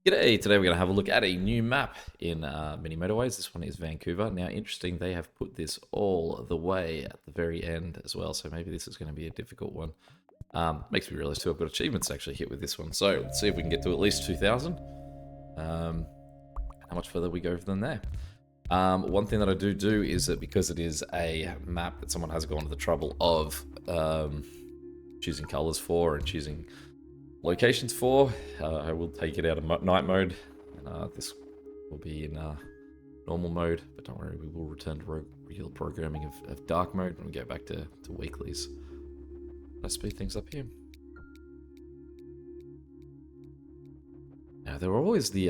G'day, today we're going to have a look at a new map in Mini Motorways. This one is Vancouver. Now, interesting, they have put this all the way at the very end as well, so maybe this is going to be a difficult one. Makes me realize too, I've got achievements to actually hit with this one, so let's see if we can get to at least 2,000. How much further we go than there. One thing that I do is that because it is a map that someone has gone to the trouble of choosing colors for and choosing locations for, I will take it out of night mode, and this will be in normal mode, but don't worry, we will return to regular programming of dark mode when we get back to weeklies. Let's speed things up here. Now, there are always the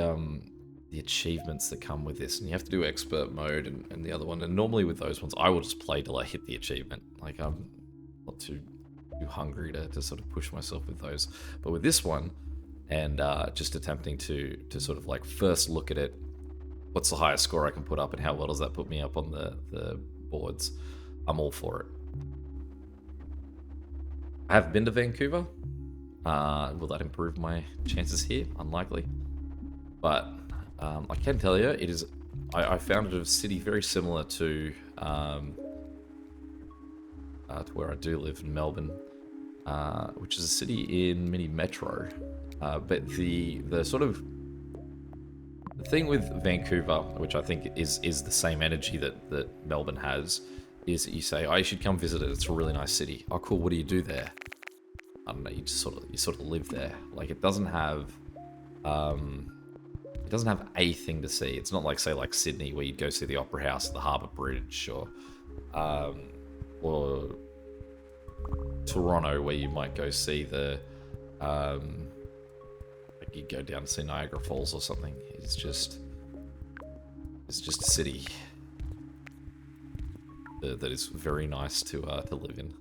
achievements that come with this, and you have to do expert mode and the other one, and normally with those ones, I will just play till I hit the achievement. Like, I'm not too hungry to sort of push myself with those, but with this one and just attempting to sort of like first look at it, what's the highest score I can put up and how well does that put me up on the boards, I'm all for it. I have been to Vancouver. Will that improve my chances here? Unlikely, but I can tell you it is. I found it a city very similar to where I do live in Melbourne, which is a city in mini metro. But the sort of the thing with Vancouver, which I think is the same energy that Melbourne has, is that you say, "Oh, you should come visit it. It's a really nice city." Oh, cool. What do you do there? I don't know. You just sort of live there. Like it doesn't have a thing to see. It's not like say like Sydney where you'd go see the Opera House, the Harbour Bridge, or Toronto where you might go see the like you go down to see Niagara Falls or something. It's just a city that is very nice to live in.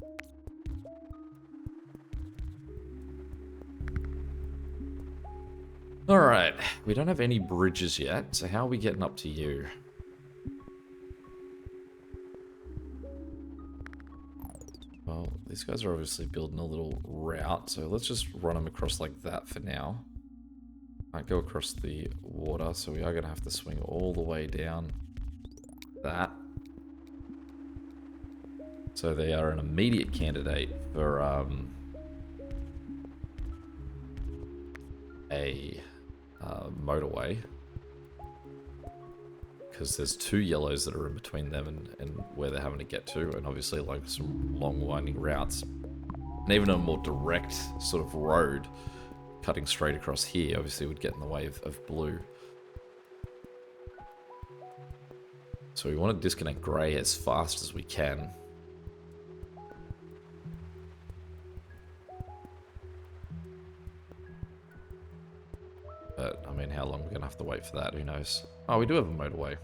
Alright, we don't have any bridges yet, so how are we getting up to you? Well, these guys are obviously building a little route, so let's just run them across like that for now. Might go across the water, so we are going to have to swing all the way down that. So they are an immediate candidate for a motorway, because there's two yellows that are in between them and where they're having to get to, and obviously like some long winding routes, and even a more direct sort of road cutting straight across here obviously would get in the way of blue. So we want to disconnect grey as fast as we can. But, I mean, how long we're going to have to wait for that, who knows. Oh, we do have a motorway.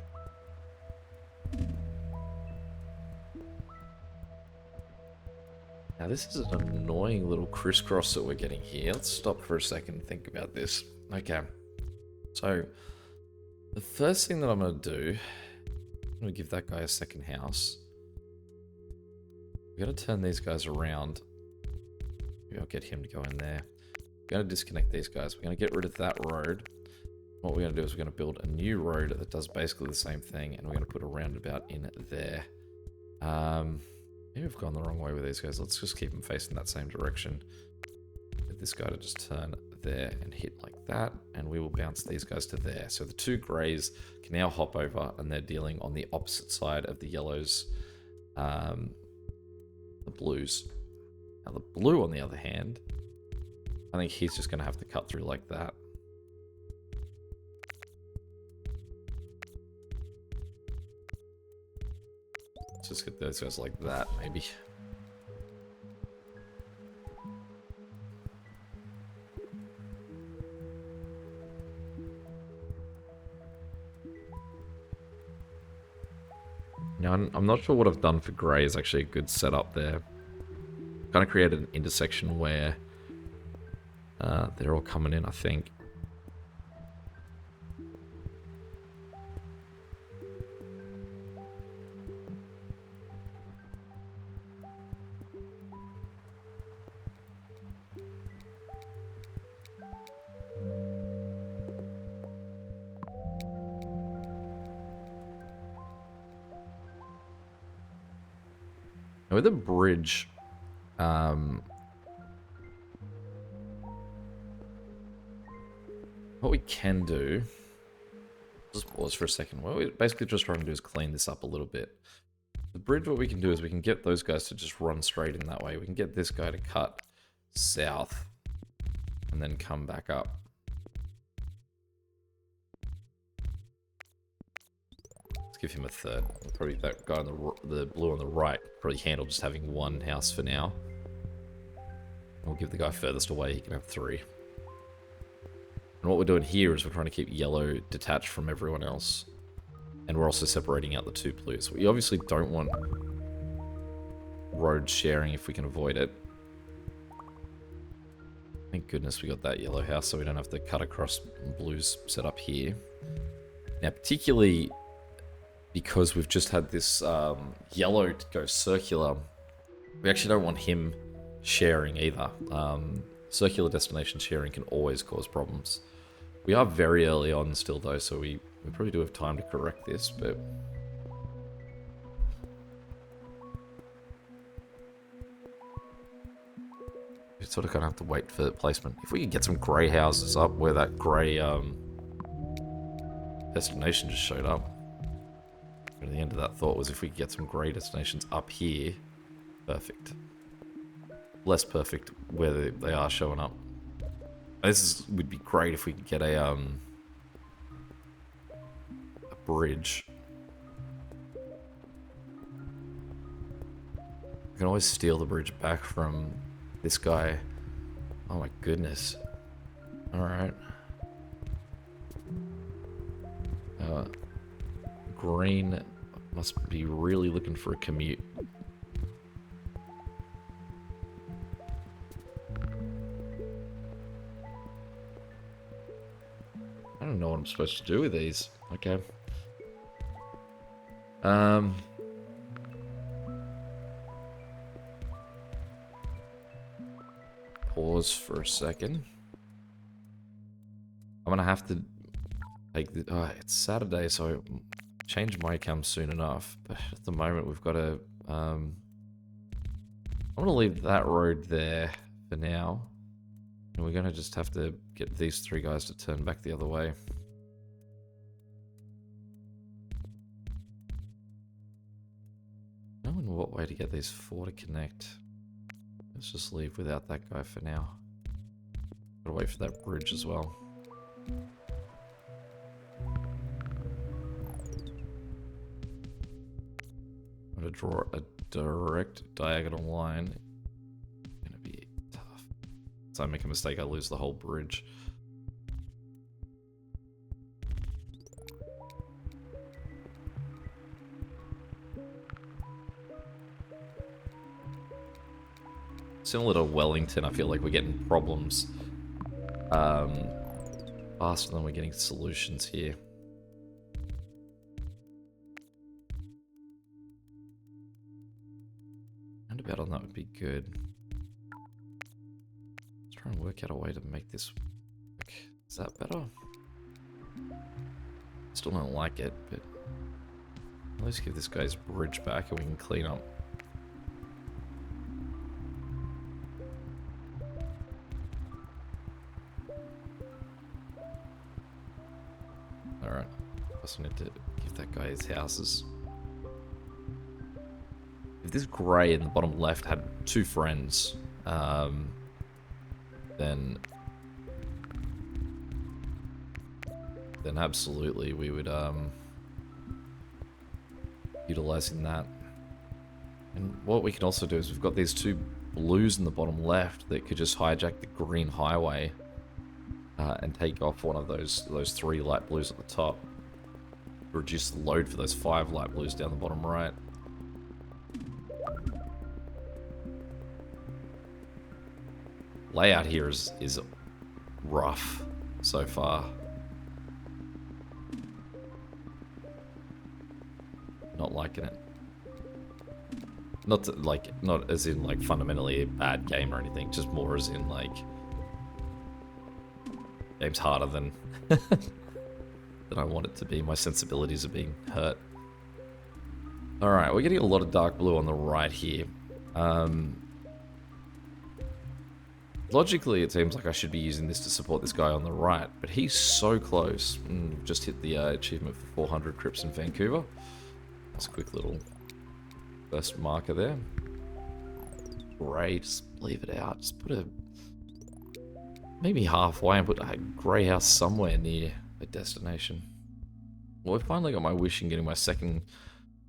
Now, this is an annoying little crisscross that we're getting here. Let's stop for a second and think about this. Okay. So, the first thing that I'm going to do, I'm going to give that guy a second house. We're going to turn these guys around. Maybe I'll get him to go in there. We're going to disconnect these guys. We're going to get rid of that road. What we're going to do is we're going to build a new road that does basically the same thing, and we're going to put a roundabout in there. Maybe I've gone the wrong way with these guys. Let's just keep them facing that same direction. Get this guy to just turn there and hit like that, and we will bounce these guys to there. So the two greys can now hop over, and they're dealing on the opposite side of the yellows, the blues. Now the blue, on the other hand, I think he's just going to have to cut through like that. Let's just get those guys like that, maybe. Now, I'm not sure what I've done for grey is actually a good setup there. Kind of created an intersection where they're all coming in, I think. with the bridge, what we can do, just pause for a second. What we're basically just trying to do is clean this up a little bit. The bridge, what we can do is we can get those guys to just run straight in that way. We can get this guy to cut south and then come back up. Let's give him a third. Probably that guy on the blue on the right probably handle just having one house for now. We'll give the guy furthest away, he can have 3. And what we're doing here is we're trying to keep yellow detached from everyone else. And we're also separating out the 2 blues. We obviously don't want road sharing if we can avoid it. Thank goodness we got that yellow house so we don't have to cut across blues set up here. Now, particularly because we've just had this yellow to go circular, we actually don't want him sharing either. Circular destination sharing can always cause problems. We are very early on still though, so we probably do have time to correct this, but we sort of kind of have to wait for placement. If we could get some grey houses up where that grey destination just showed up. And the end of that thought was if we could get some grey destinations up here, perfect. Less perfect where they are showing up. Would be great if we could get a bridge. We can always steal the bridge back from this guy. Oh my goodness. Alright. Green must be really looking for a commute. I don't know what I'm supposed to do with these. Okay. Pause for a second. I'm gonna have to take the... it's Saturday, so I change my cam soon enough. But at the moment, we've got to... I'm gonna leave that road there for now. And we're gonna just have to get these 3 guys to turn back the other way. I don't know what way to get these 4 to connect. Let's just leave without that guy for now. Gotta wait for that bridge as well. I'm gonna draw a direct diagonal line. Gonna be tough. So I make a mistake, I lose the whole bridge. Similar to Wellington, I feel like we're getting problems faster than we're getting solutions here. Roundabout on that would be good. Let's try and work out a way to make this work. Is that better? Still don't like it, but at least give this guy's bridge back and we can clean up. Alright, also need to give that guy his houses. If this grey in the bottom left had 2 friends, then absolutely we would utilizing that. And what we can also do is we've got these 2 blues in the bottom left that could just hijack the green highway and take off one of those 3 light blues at the top. Reduce the load for those 5 light blues down the bottom right. Layout here is rough so far. Not liking it. Not as in like fundamentally a bad game or anything, just more as in like game's harder than than I want it to be. My sensibilities are being hurt. Alright, we're getting a lot of dark blue on the right here. Logically, it seems like I should be using this to support this guy on the right, but he's so close. Just hit the achievement for 400 crypts in Vancouver. That's a quick little first marker there. Great, just leave it out. Just put a... maybe halfway and put a grey house somewhere near a destination. Well, I finally got my wish in getting my second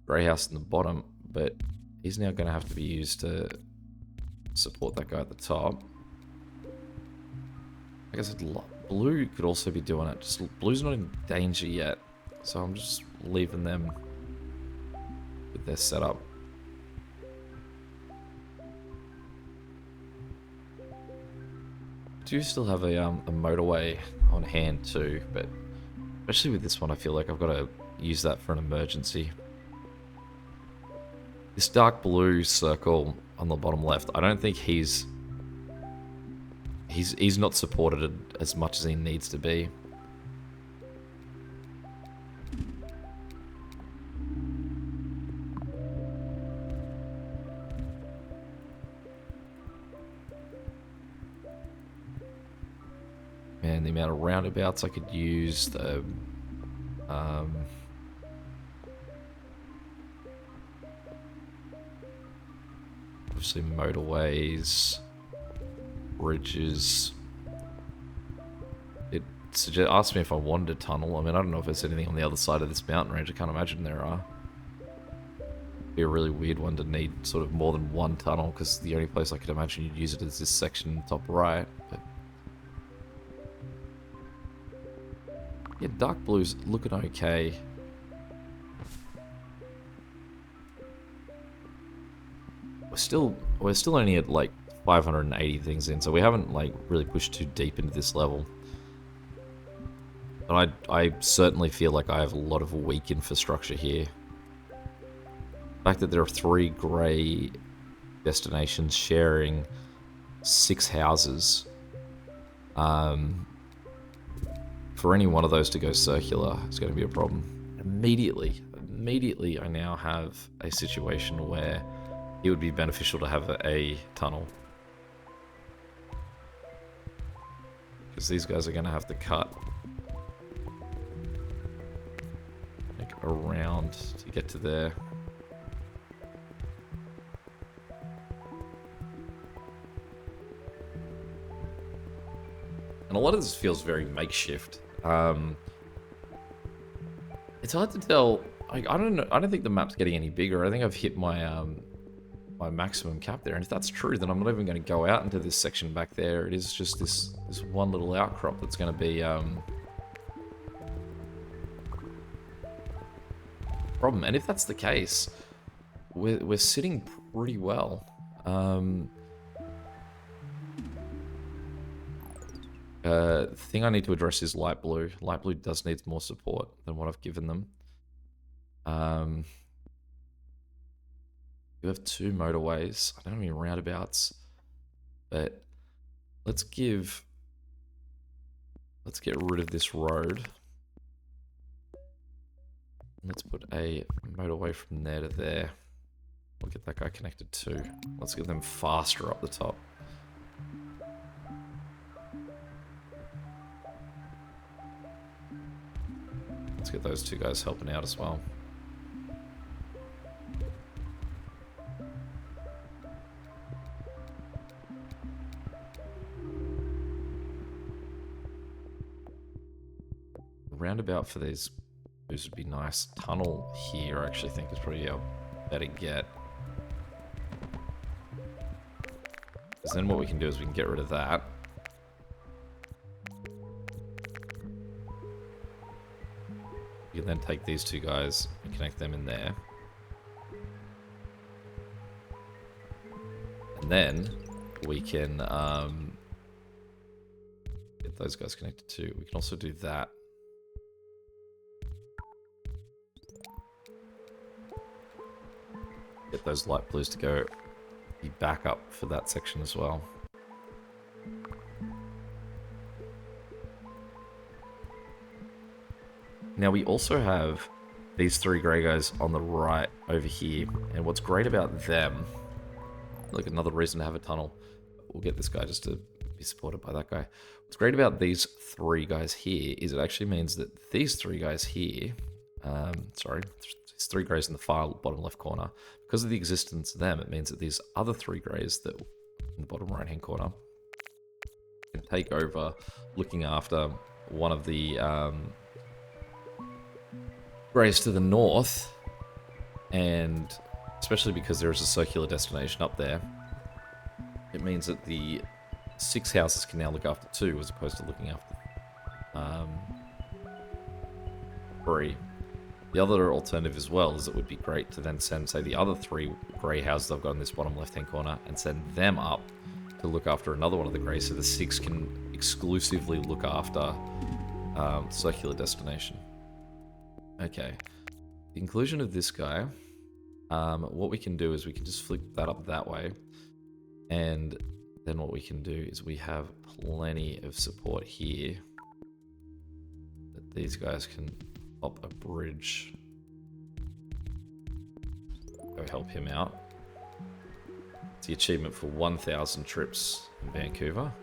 grey house in the bottom, but he's now going to have to be used to support that guy at the top. Like I said, blue could also be doing it. Just blue's not in danger yet, so I'm just leaving them with their setup. I do still have a motorway on hand too, but especially with this one, I feel like I've got to use that for an emergency. This dark blue circle on the bottom left, I don't think he's not supported as much as he needs to be. Man, the amount of roundabouts I could use, the obviously motorways, bridges. It asked me if I wanted a tunnel. I mean, I don't know if there's anything on the other side of this mountain range. I can't imagine there are. Be a really weird one to need sort of more than one tunnel, because the only place I could imagine you'd use it is this section top right. But yeah, dark blue's looking okay. We're still only at like 580 things in, so we haven't like really pushed too deep into this level. But I certainly feel like I have a lot of weak infrastructure here. The fact that there are 3 grey destinations sharing 6 houses. For any one of those to go circular, it's going to be a problem. Immediately, I now have a situation where it would be beneficial to have a tunnel. Because these guys are going to have to cut like around to get to there. And a lot of this feels very makeshift. It's hard to tell. Like, I don't know. I don't think the map's getting any bigger. I think I've hit my my maximum cap there. And if that's true, then I'm not even going to go out into this section back there. It is just this one little outcrop that's going to be problem. And if that's the case, we're sitting pretty well. The thing I need to address is light blue. Light blue does need more support than what I've given them. You have 2 motorways. I don't have any roundabouts, but let's get rid of this road. Let's put a motorway from there to there. We'll get that guy connected too. Let's get them faster up the top. Let's get those 2 guys helping out as well. Roundabout for these would be nice. Tunnel here, I actually think is probably our better get. Because then what we can do is we can get rid of that. You can then take these 2 guys and connect them in there. And then we can get those guys connected too. We can also do that. Get those light blues to go be back up for that section as well. Now we also have these 3 grey guys on the right over here, and what's great about them Look, another reason to have a tunnel. We'll get this guy just to be supported by that guy. What's great about these three guys here is it actually means that these three guys here, sorry, these three greys in the far bottom left corner, because of the existence of them, it means that these other three greys that in the bottom right hand corner can take over looking after one of the greys to the north, and especially because there is a circular destination up there, it means that the 6 houses can now look after 2 as opposed to looking after 3. The other alternative as well is it would be great to then send, say, the other 3 grey houses I've got in this bottom left-hand corner and send them up to look after another one of the greys, so the 6 can exclusively look after circular destination. Okay. The inclusion of this guy, what we can do is we can just flip that up that way, and then what we can do is we have plenty of support here that these guys can pop a bridge. Go help him out. It's the achievement for 1,000 trips in Vancouver.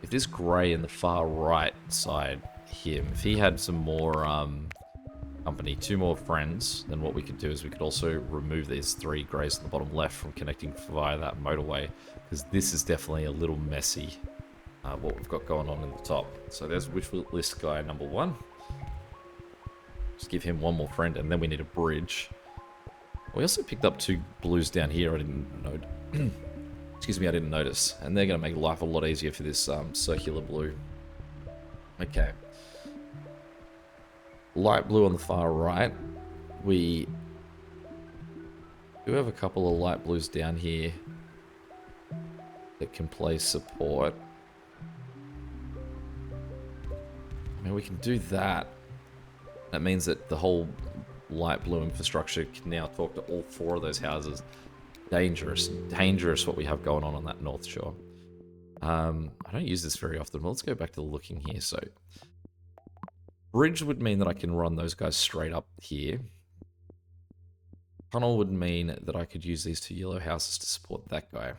If this grey in the far right side, him, if he had some more company, 2 more friends, then what we could do is we could also remove these 3 greys in the bottom left from connecting via that motorway, because this is definitely a little messy, what we've got going on in the top. So there's wish list guy number 1. Just give him 1 more friend, and then we need a bridge. We also picked up 2 blues down here. I didn't know. Excuse me, I didn't notice. And they're going to make life a lot easier for this circular blue. Okay. Light blue on the far right. We do have a couple of light blues down here that can play support. I mean, we can do that. That means that the whole light blue infrastructure can now talk to all 4 of those houses. Dangerous what we have going on that North Shore. I don't use this very often, but let's go back to looking here. So, bridge would mean that I can run those guys straight up here. Tunnel would mean that I could use these 2 yellow houses to support that guy.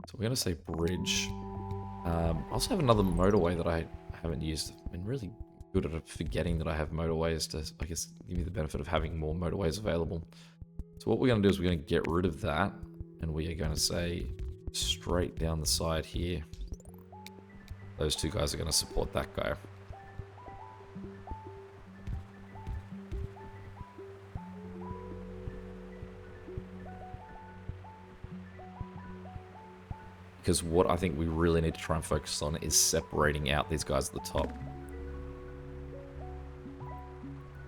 So we're going to say bridge. I also have another motorway that I haven't used. I've been really good at forgetting that I have motorways to, I guess, give me the benefit of having more motorways available. So what we're going to do is we're going to get rid of that, and we are going to say straight down the side here, those 2 guys are going to support that guy. Because what I think we really need to try and focus on is separating out these guys at the top.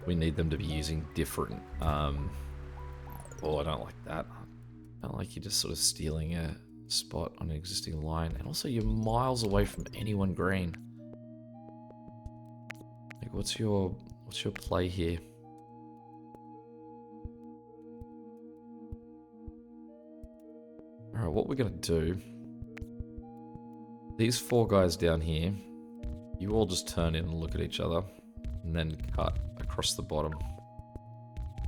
We need them to be using different... Oh, I don't like that. I don't like you just sort of stealing a spot on an existing line. And also, you're miles away from anyone green. Like, what's your play here? Alright, what we're going to do... These 4 guys down here, you all just turn in and look at each other, and then cut across the bottom.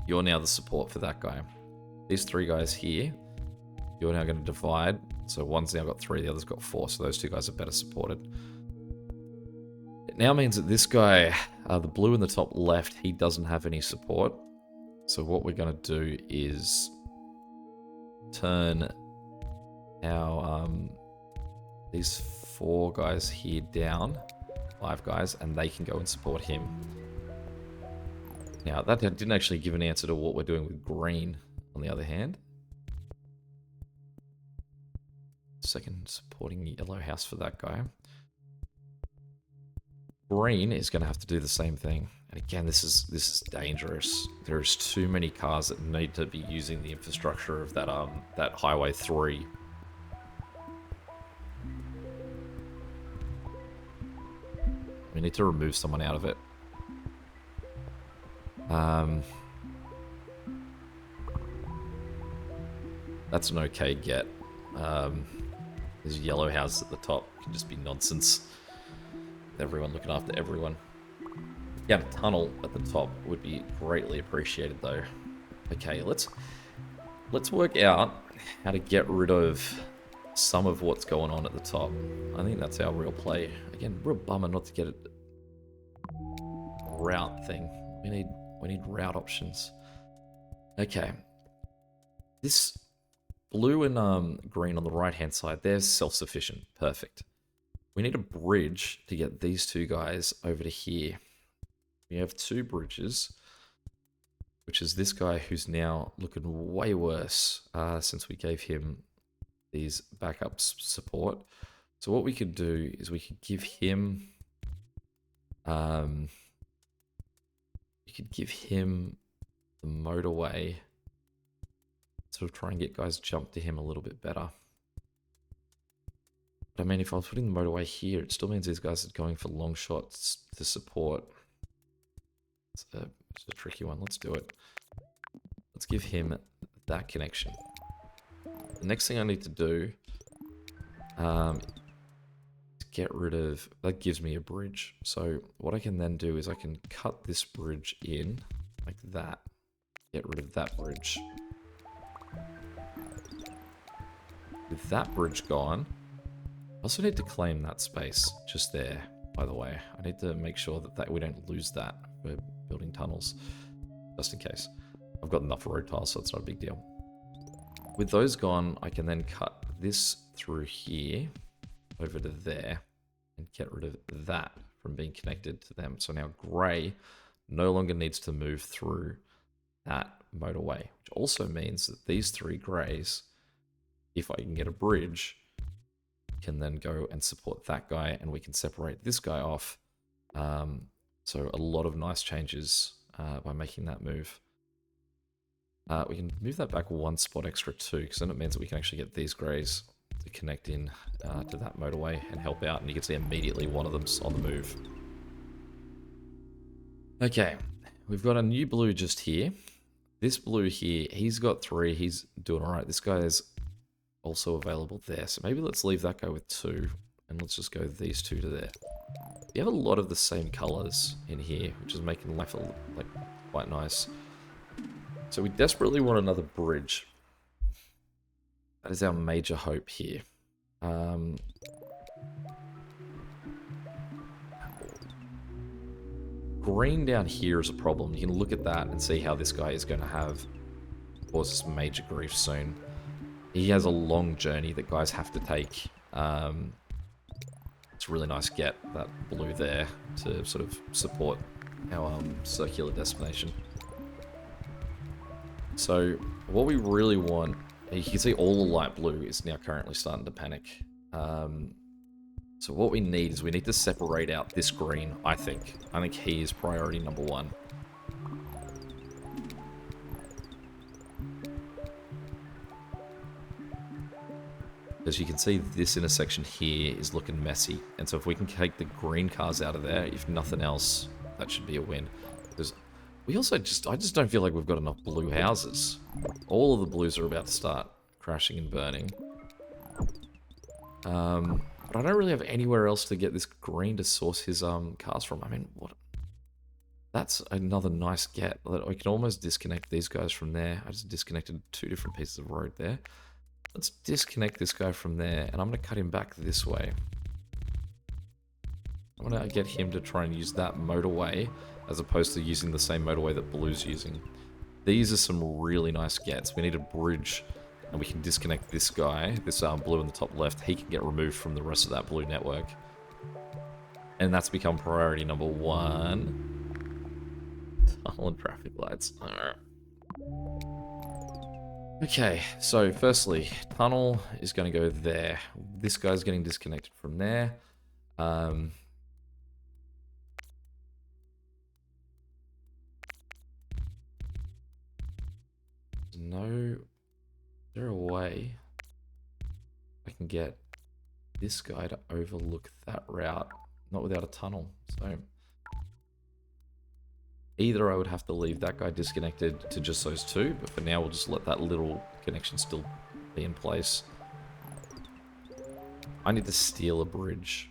You're now the support for that guy. These 3 guys here, you're now going to divide. So one's now got 3, the other's got 4, so those 2 guys are better supported. It now means that this guy, the blue in the top left, he doesn't have any support. So what we're going to do is turn our these 4 guys here down, 5 guys, and they can go and support him. Now, that didn't actually give an answer to what we're doing with green, on the other hand. Second supporting yellow house for that guy. Green is going to have to do the same thing. And again, this is dangerous. There's too many cars that need to be using the infrastructure of that that Highway 3. We need to remove someone out of it. That's an okay get. There's yellow houses at the top. Can just be nonsense. Everyone looking after everyone. Yeah, tunnel at the top would be greatly appreciated though. Okay, let's work out how to get rid of some of what's going on at the top. I think that's our real play. Again, real bummer not to get a route thing. We need route options. Okay. This blue and green on the right hand side, they're self-sufficient. Perfect. We need a bridge to get these two guys over to here. We have two bridges, which is this guy who's now looking way worse since we gave him these backup support. So what we could do is we could give him the motorway, sort of try and get guys jump to him a little bit better. But I mean, if I was putting the motorway here, it still means these guys are going for long shots to support. It's a tricky one. Let's do it. Let's give him that connection. The next thing I need to do is get rid of... That gives me a bridge. So what I can then do is I can cut this bridge in like that. Get rid of that bridge. With that bridge gone, I also need to claim that space just there, by the way. I need to make sure that we don't lose that for building tunnels, just in case. I've got enough road tiles, so it's not a big deal. With those gone, I can then cut this through here over to there and get rid of that from being connected to them. So now grey no longer needs to move through that motorway, which also means that these three greys, if I can get a bridge, can then go and support that guy, and we can separate this guy off. So a lot of nice changes by making that move. We can move that back one spot extra too, because then it means that we can actually get these greys to connect in to that motorway and help out, and you can see immediately one of them's on the move. Okay, we've got a new blue just here. This blue here, he's got 3, he's doing alright. This guy is also available there, so maybe let's leave that guy with 2, and let's just go these 2 to there. You have a lot of the same colors in here, which is making life like quite nice. So we desperately want another bridge. That is our major hope here. Green down here is a problem. You can look at that and see how this guy is going to cause some major grief soon. He has a long journey that guys have to take. It's a really nice get, that blue there, to sort of support our circular destination. So what we really want, you can see all the light blue is now currently starting to panic. So what we need is we need to separate out this green, I think. I think he is priority number 1. As you can see, this intersection here is looking messy. And so if we can take the green cars out of there, if nothing else, that should be a win. Because we also I just don't feel like we've got enough blue houses. All of the blues are about to start crashing and burning. But I don't really have anywhere else to get this green to source his cars from. I mean, what? That's another nice get. I can almost disconnect these guys from there. I just disconnected 2 different pieces of road there. Let's disconnect this guy from there, and I'm going to cut him back this way. I'm going to get him to try and use that motorway, as opposed to using the same motorway that Blue's using. These are some really nice gets. We need a bridge, and we can disconnect this guy, this blue in the top left. He can get removed from the rest of that blue network. And that's become priority number 1. Tunnel and traffic lights. Okay, so firstly, tunnel is going to go there. This guy's getting disconnected from there. Is there a way I can get this guy to overlook that route? Not without a tunnel, so... Either I would have to leave that guy disconnected to just those 2, but for now we'll just let that little connection still be in place. I need to steal a bridge.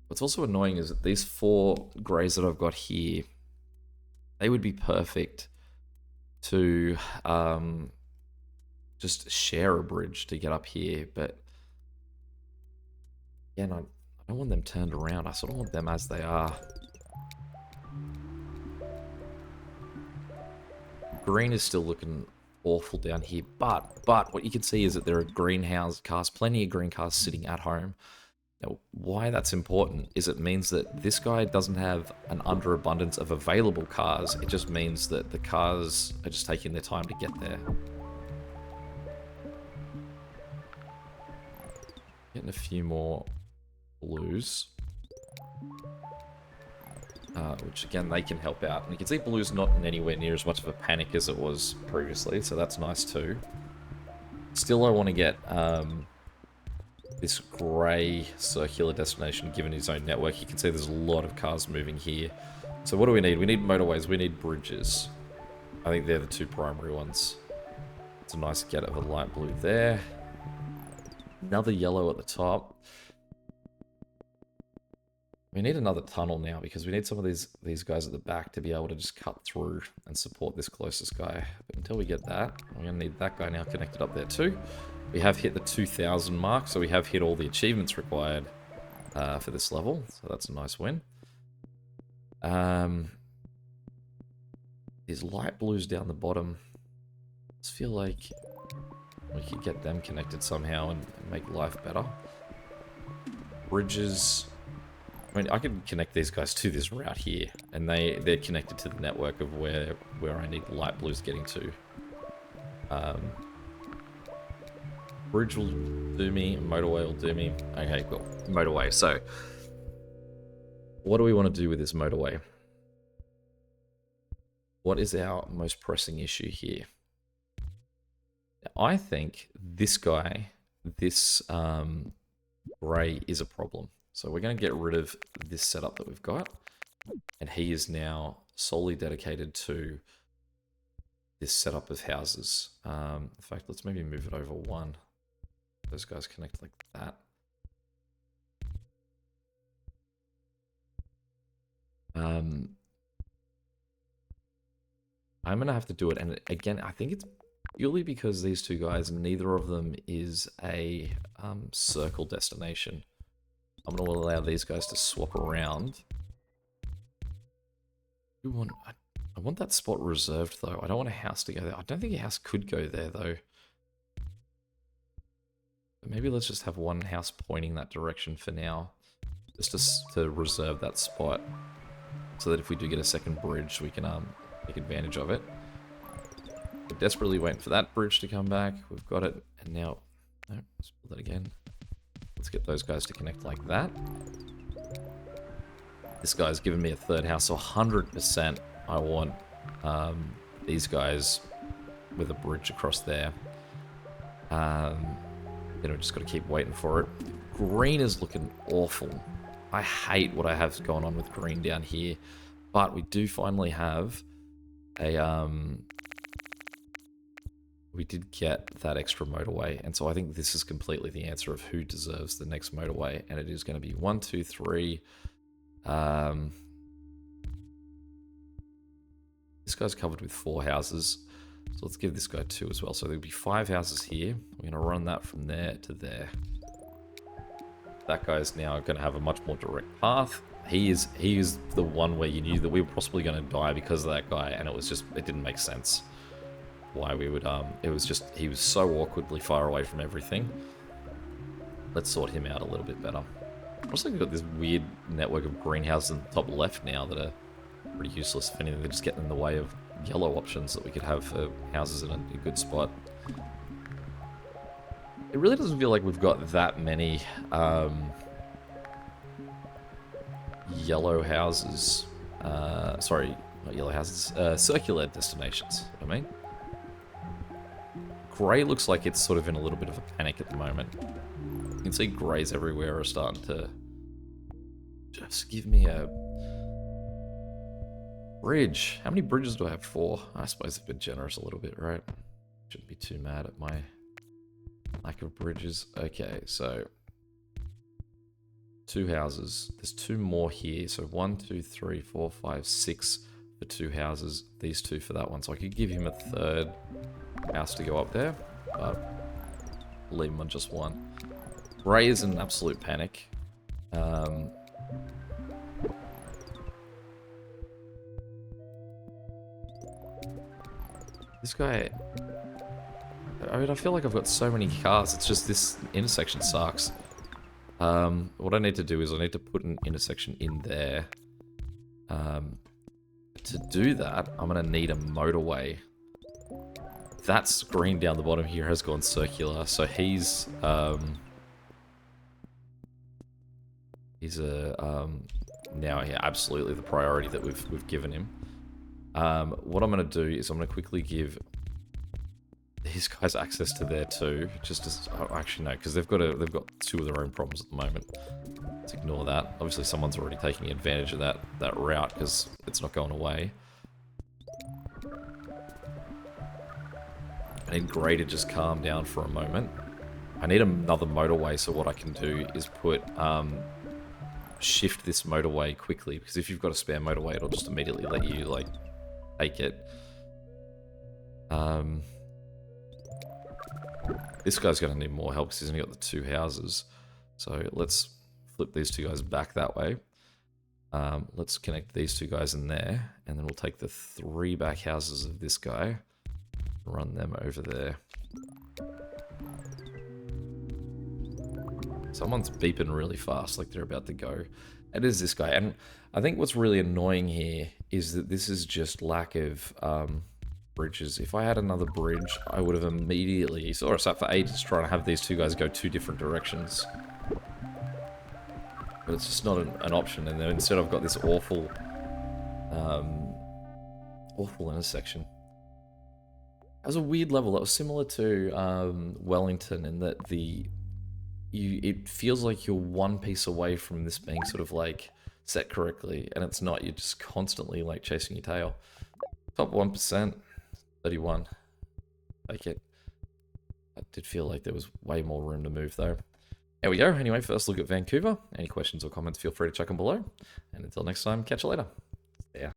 What's also annoying is that these 4 greys that I've got here, they would be perfect to just share a bridge to get up here, but again, I don't want them turned around. I sort of want them as they are. Green is still looking awful down here, but what you can see is that there are greenhouse cars, plenty of green cars sitting at home. Now, why that's important is it means that this guy doesn't have an underabundance of available cars. It just means that the cars are just taking their time to get there. Getting a few more blues. Which again, they can help out. And you can see blue's not in anywhere near as much of a panic as it was previously, so that's nice too. Still, I want to get this grey circular destination given his own network. You can see there's a lot of cars moving here. So what do we need? We need motorways, we need bridges. I think they're the 2 primary ones. It's a nice get of a light blue there. Another yellow at the top. We need another tunnel now because we need some of these guys at the back to be able to just cut through and support this closest guy. But until we get that, we're going to need that guy now connected up there too. We have hit the 2,000 mark, so we have hit all the achievements required for this level. So that's a nice win. These light blues down the bottom. I just feel like we could get them connected somehow and make life better. Bridges. I mean, I can connect these guys to this route here, and they're connected to the network of where I need light blues getting to. Bridge will do me, motorway will do me. Okay, cool. Motorway. So, what do we want to do with this motorway? What is our most pressing issue here? I think this guy, this grey, is a problem. So we're going to get rid of this setup that we've got. And he is now solely dedicated to this setup of houses. In fact, let's maybe move it over 1. Those guys connect like that. I'm going to have to do it. And again, I think it's purely because these 2 guys, neither of them is a circle destination. I'm going to allow these guys to swap around. I want that spot reserved, though. I don't want a house to go there. I don't think a house could go there, though. But maybe let's just have 1 house pointing that direction for now. Just to reserve that spot. So that if we do get a second bridge, we can take advantage of it. We're desperately waiting for that bridge to come back. We've got it. And now... No, let's pull that again. Let's get those guys to connect like that. This guy's given me a 3rd house, so 100% I want these guys with a bridge across there. You know, just got to keep waiting for it. Green is looking awful. I hate what I have going on with green down here, but we do finally have a we did get that extra motorway, and so I think this is completely the answer of who deserves the next motorway, and it is going to be 1, 2, 3. This guy's covered with 4 houses, so let's give this guy 2 as well. So there'll be 5 houses here. We're going to run that from there to there. That guy's now going to have a much more direct path. He is the one where you knew that we were possibly going to die because of that guy, and it didn't make sense why we would, it was just, he was so awkwardly far away from everything. Let's sort him out a little bit better. Also got this weird network of greenhouses in the top left now that are pretty useless. If anything, they're just getting in the way of yellow options that we could have for houses in a good spot. It really doesn't feel like we've got that many yellow houses. Sorry, not yellow houses. Circular destinations, I mean. Grey looks like it's sort of in a little bit of a panic at the moment. You can see greys everywhere are starting to just give me a bridge. How many bridges do I have? 4. I suppose I've been generous a little bit, right? Shouldn't be too mad at my lack of bridges. Okay, so 2 houses. There's 2 more here. So 1, 2, 3, 4, 5, 6 for 2 houses. These 2 for that one. So I could give him a 3rd house to go up there, but leave him on just 1. Ray is in an absolute panic. This guy... I mean, I feel like I've got so many cars. It's just this intersection sucks. What I need to do is I need to put an intersection in there. To do that, I'm going to need a motorway. That's green down the bottom here has gone circular, so he's now yeah, absolutely the priority that we've given him. What I'm going to do is I'm going to quickly give these guys access to there too. Just as actually no, because they've got 2 of their own problems at the moment. Let's ignore that. Obviously, someone's already taking advantage of that route because it's not going away. I need Gray to just calm down for a moment. I need another motorway, so what I can do is put shift this motorway quickly, because if you've got a spare motorway, it'll just immediately let you like take it. This guy's going to need more help because he's only got the 2 houses. So let's flip these 2 guys back that way. Let's connect these 2 guys in there, and then we'll take the 3 back houses of this guy, run them over there. Someone's beeping really fast, like they're about to go. It is this guy, and I think what's really annoying here is that this is just lack of bridges. If I had another bridge, I would have immediately sort of sat for ages trying to have these 2 guys go 2 different directions. But it's just not an option, and then instead I've got this awful, awful intersection. That was a weird level. That was similar to Wellington in that it feels like you're one piece away from this being sort of like set correctly, and it's not. You're just constantly like chasing your tail. Top 1%, 31. Take it. I did feel like there was way more room to move though. There we go. Anyway, first look at Vancouver. Any questions or comments, feel free to chuck them below. And until next time, catch you later.